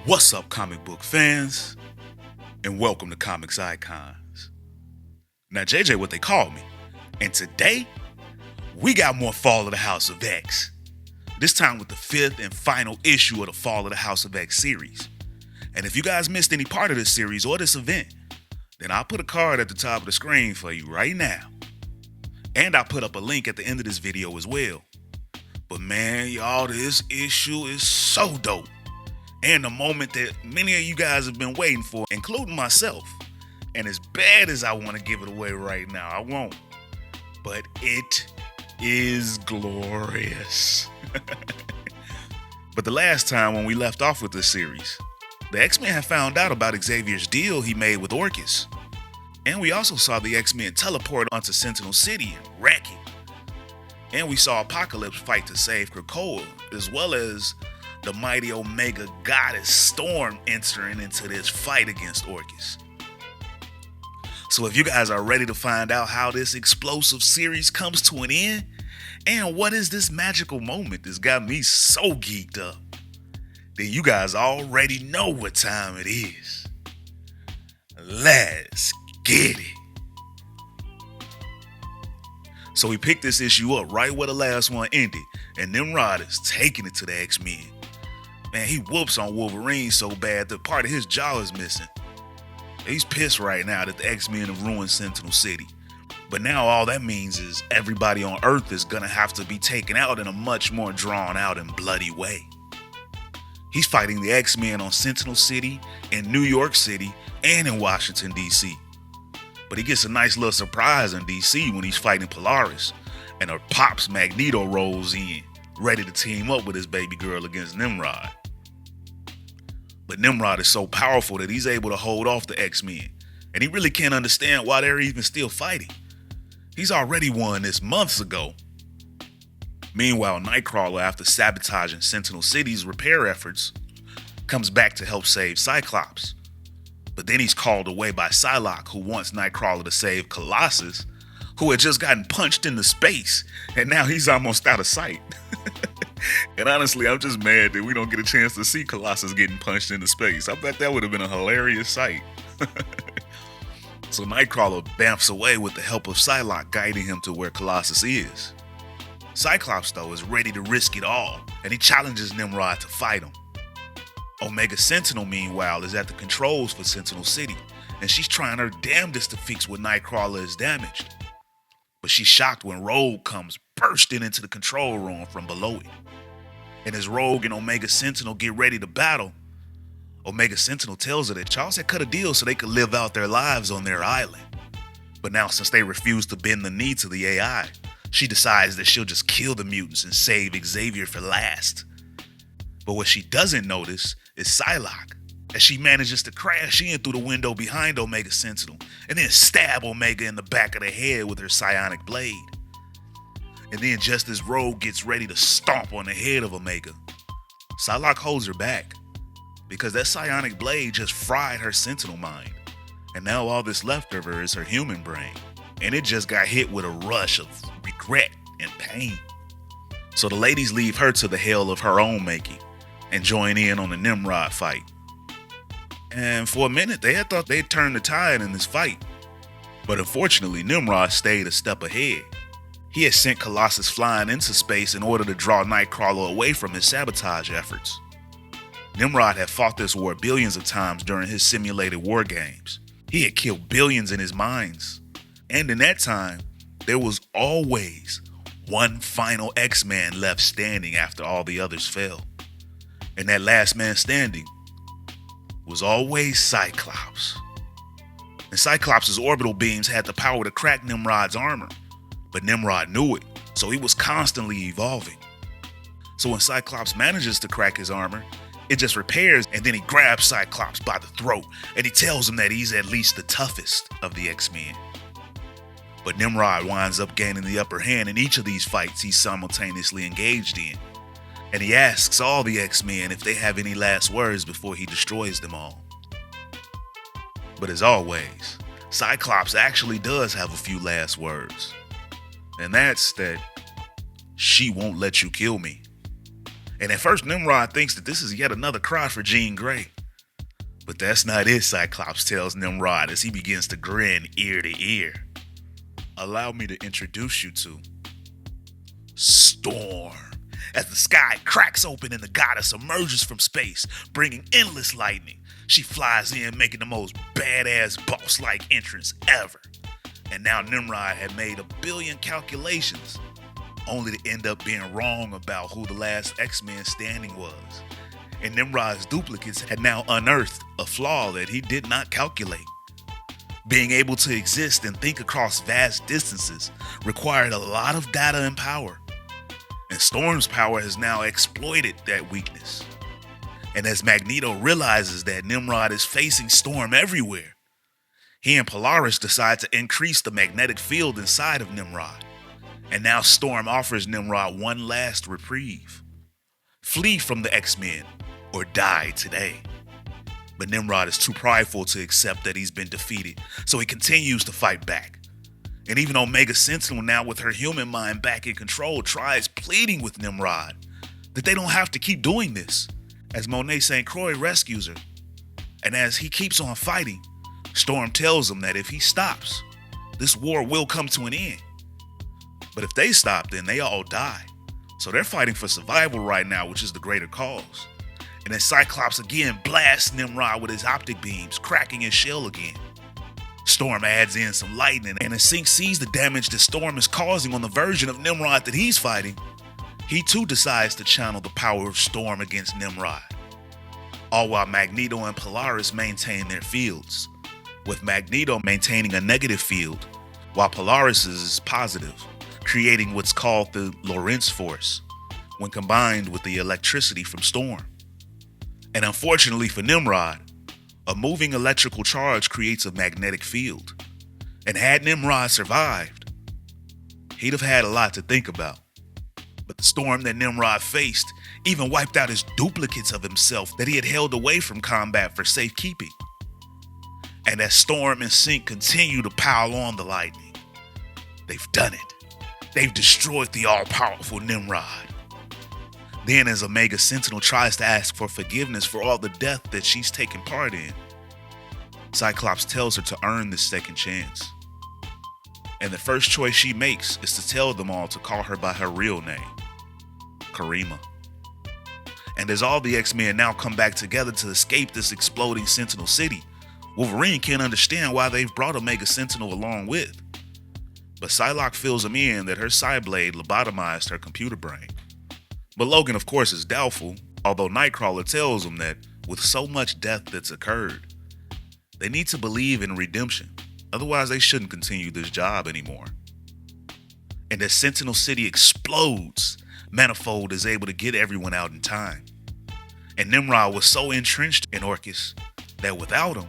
What's up, comic book fans? And welcome to Comics Icons. Now, JJ, what they call me. And today, we got more Fall of the House of X. This time with the fifth and final issue of the Fall of the House of X series. And if you guys missed any part of this series or this event, then I'll put a card at the top of the screen for you right now. And I'll put up a link at the end of this video as well. But man, y'all, this issue is so dope. And the moment that many of you guys have been waiting for, including myself. And as bad as I want to give it away right now, I won't. But it is glorious. But the last time when we left off with this series, the X-Men had found out about Xavier's deal he made with Orchis. And we also saw the X-Men teleport onto Sentinel City and wreck it. And we saw Apocalypse fight to save Krakoa, as well as the mighty Omega goddess Storm entering into this fight against Orchis. So if you guys are ready to find out how this explosive series comes to an end, and what is this magical moment that's got me so geeked up, then you guys already know what time it is. Let's get it. So we picked this issue up right where the last one ended, and Nimrod is taking it to the X-Men. Man, he whoops on Wolverine so bad that part of his jaw is missing. He's pissed right now that the X-Men have ruined Sentinel City. But now all that means is everybody on Earth is gonna have to be taken out in a much more drawn out and bloody way. He's fighting the X-Men on Sentinel City, in New York City, and in Washington, D.C. But he gets a nice little surprise in D.C. when he's fighting Polaris, and her pops Magneto rolls in, ready to team up with his baby girl against Nimrod. But Nimrod is so powerful that he's able to hold off the X-Men, and he really can't understand why they're even still fighting. He's already won this months ago. Meanwhile, Nightcrawler, after sabotaging Sentinel City's repair efforts, comes back to help save Cyclops. But then he's called away by Psylocke, who wants Nightcrawler to save Colossus, who had just gotten punched into space, and now he's almost out of sight. And honestly, I'm just mad that we don't get a chance to see Colossus getting punched into space. I bet that would have been a hilarious sight. So Nightcrawler bamfs away with the help of Psylocke guiding him to where Colossus is. Cyclops, though, is ready to risk it all, and he challenges Nimrod to fight him. Omega Sentinel, meanwhile, is at the controls for Sentinel City, and she's trying her damnedest to fix what Nightcrawler has damaged. But she's shocked when Rogue comes bursting into the control room from below it. And as Rogue and Omega Sentinel get ready to battle, Omega Sentinel tells her that Charles had cut a deal so they could live out their lives on their island. But now, since they refuse to bend the knee to the AI, she decides that she'll just kill the mutants and save Xavier for last. But what she doesn't notice is Psylocke, as she manages to crash in through the window behind Omega Sentinel and then stab Omega in the back of the head with her psionic blade. And then just as Rogue gets ready to stomp on the head of Omega, Psylocke holds her back because that psionic blade just fried her Sentinel mind. And now all that's left of her is her human brain. And it just got hit with a rush of regret and pain. So the ladies leave her to the hell of her own making and join in on the Nimrod fight. And for a minute, they had thought they'd turn the tide in this fight. But unfortunately, Nimrod stayed a step ahead. He had sent Colossus flying into space in order to draw Nightcrawler away from his sabotage efforts. Nimrod had fought this war billions of times during his simulated war games. He had killed billions in his mines. And in that time, there was always one final X-Man left standing after all the others fell. And that last man standing was always Cyclops. And Cyclops' orbital beams had the power to crack Nimrod's armor. But Nimrod knew it, so he was constantly evolving. So when Cyclops manages to crack his armor, it just repairs, and then he grabs Cyclops by the throat, and he tells him that he's at least the toughest of the X-Men. But Nimrod winds up gaining the upper hand in each of these fights he's simultaneously engaged in. And he asks all the X-Men if they have any last words before he destroys them all. But as always, Cyclops actually does have a few last words. And that's that she won't let you kill me. And at first, Nimrod thinks that this is yet another cry for Jean Grey. But that's not it, Cyclops tells Nimrod as he begins to grin ear to ear. Allow me to introduce you to Storm. As the sky cracks open and the goddess emerges from space, bringing endless lightning, she flies in, making the most badass boss-like entrance ever. And now Nimrod had made 1 billion calculations, only to end up being wrong about who the last X-Men standing was. And Nimrod's duplicates had now unearthed a flaw that he did not calculate. Being able to exist and think across vast distances required a lot of data and power. And Storm's power has now exploited that weakness. And as Magneto realizes that Nimrod is facing Storm everywhere, he and Polaris decide to increase the magnetic field inside of Nimrod. And now Storm offers Nimrod one last reprieve. Flee from the X-Men or die today. But Nimrod is too prideful to accept that he's been defeated, so he continues to fight back. And even Omega Sentinel, now with her human mind back in control, tries pleading with Nimrod that they don't have to keep doing this, as Monet St. Croix rescues her. And as he keeps on fighting, Storm tells him that if he stops, this war will come to an end. But if they stop, then they all die. So they're fighting for survival right now, which is the greater cause. And then Cyclops again blasts Nimrod with his optic beams, cracking his shell again. Storm adds in some lightning, and as Synch sees the damage that Storm is causing on the version of Nimrod that he's fighting, he too decides to channel the power of Storm against Nimrod. All while Magneto and Polaris maintain their fields, with Magneto maintaining a negative field, while Polaris is positive, creating what's called the Lorentz force, when combined with the electricity from Storm. And unfortunately for Nimrod, a moving electrical charge creates a magnetic field. And had Nimrod survived, he'd have had a lot to think about. But the storm that Nimrod faced even wiped out his duplicates of himself that he had held away from combat for safekeeping. And as Storm and Synch continue to pile on the lightning, they've done it. They've destroyed the all-powerful Nimrod. Then as Omega Sentinel tries to ask for forgiveness for all the death that she's taken part in, Cyclops tells her to earn this second chance. And the first choice she makes is to tell them all to call her by her real name, Karima. And as all the X-Men now come back together to escape this exploding Sentinel City, Wolverine can't understand why they've brought Omega Sentinel along with. But Psylocke fills him in that her Psyblade lobotomized her computer brain. But Logan, of course, is doubtful, although Nightcrawler tells him that with so much death that's occurred, they need to believe in redemption. Otherwise, they shouldn't continue this job anymore. And as Sentinel City explodes, Manifold is able to get everyone out in time. And Nimrod was so entrenched in Orchis that without him,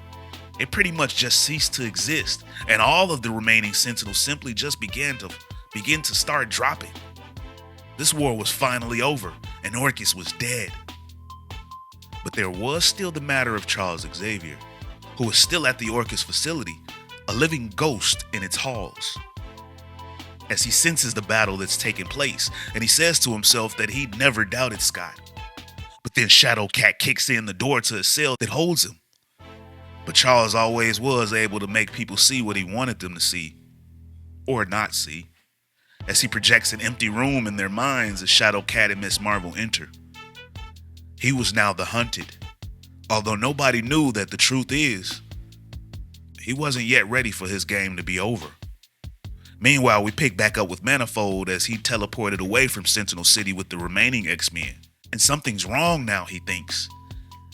it pretty much just ceased to exist, and all of the remaining Sentinels simply just begin to start dropping. This war was finally over, and Orchis was dead. But there was still the matter of Charles Xavier, who was still at the Orchis facility, a living ghost in its halls. As he senses the battle that's taking place, and he says to himself that he'd never doubted Scott. But then Shadowcat kicks in the door to a cell that holds him. But Charles always was able to make people see what he wanted them to see, or not see, as he projects an empty room in their minds as Shadowcat and Miss Marvel enter. He was now the hunted, although nobody knew that the truth is, he wasn't yet ready for his game to be over. Meanwhile, we pick back up with Manifold as he teleported away from Sentinel City with the remaining X-Men. And something's wrong now, he thinks,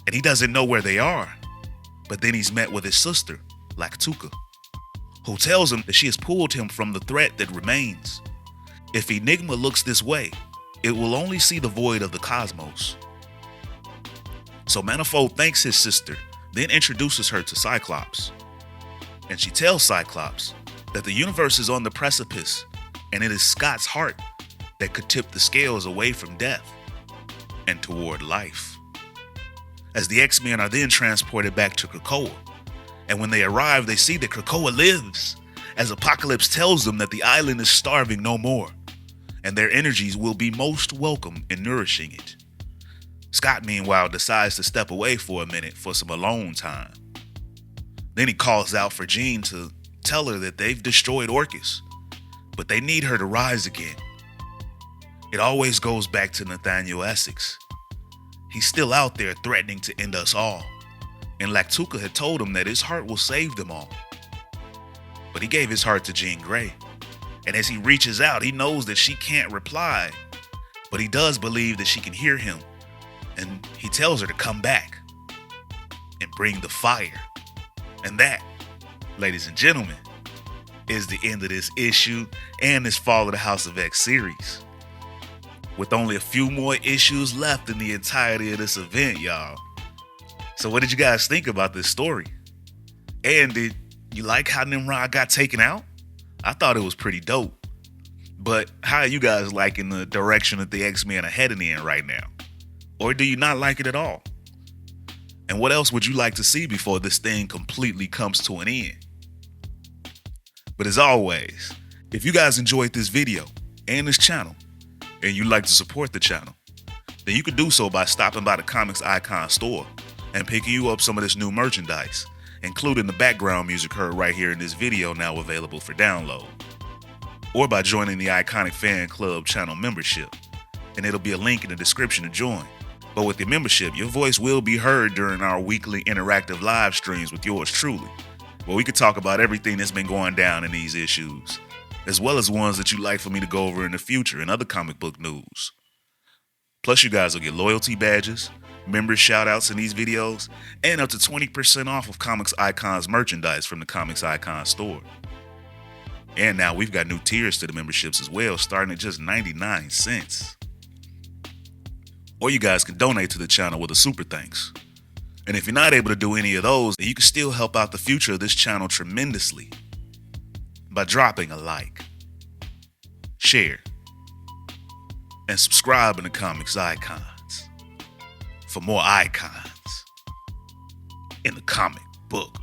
and he doesn't know where they are. But then he's met with his sister, Lactuca, who tells him that she has pulled him from the threat that remains. If Enigma looks this way, it will only see the void of the cosmos. So Manifold thanks his sister, then introduces her to Cyclops. And she tells Cyclops that the universe is on the precipice, and it is Scott's heart that could tip the scales away from death and toward life. As the X-Men are then transported back to Krakoa, and when they arrive, they see that Krakoa lives, as Apocalypse tells them that the island is starving no more, and their energies will be most welcome in nourishing it. Scott, meanwhile, decides to step away for a minute for some alone time. Then he calls out for Jean to tell her that they've destroyed Orchis, but they need her to rise again. It always goes back to Nathaniel Essex. He's still out there threatening to end us all, and Lactuca had told him that his heart will save them all. But he gave his heart to Jean Grey, and as he reaches out, he knows that she can't reply, but he does believe that she can hear him, and he tells her to come back and bring the fire. And that, ladies and gentlemen, is the end of this issue and this Fall of the House of X series. With only a few more issues left in the entirety of this event, y'all. So what did you guys think about this story? And did you like how Nimrod got taken out? I thought it was pretty dope. But how are you guys liking the direction that the X-Men are heading in right now? Or do you not like it at all? And what else would you like to see before this thing completely comes to an end? But as always, if you guys enjoyed this video and this channel, and you'd like to support the channel, then you could do so by stopping by the Comics Icon store and picking you up some of this new merchandise, including the background music heard right here in this video now available for download. Or by joining the Iconic Fan Club channel membership, and it'll be a link in the description to join. But with your membership, your voice will be heard during our weekly interactive live streams with yours truly, where we could talk about everything that's been going down in these issues, as well as ones that you'd like for me to go over in the future and other comic book news. Plus, you guys will get loyalty badges, member shoutouts in these videos, and up to 20% off of Comics Icon's merchandise from the Comics Icon store. And now we've got new tiers to the memberships as well, starting at just 99 cents. Or you guys can donate to the channel with a super thanks. And if you're not able to do any of those, then you can still help out the future of this channel tremendously by dropping a like, share, and subscribe in the Comics Icons for more icons in the comic book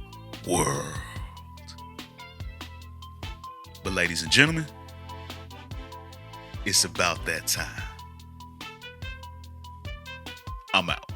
world. But ladies and gentlemen, it's about that time. I'm out.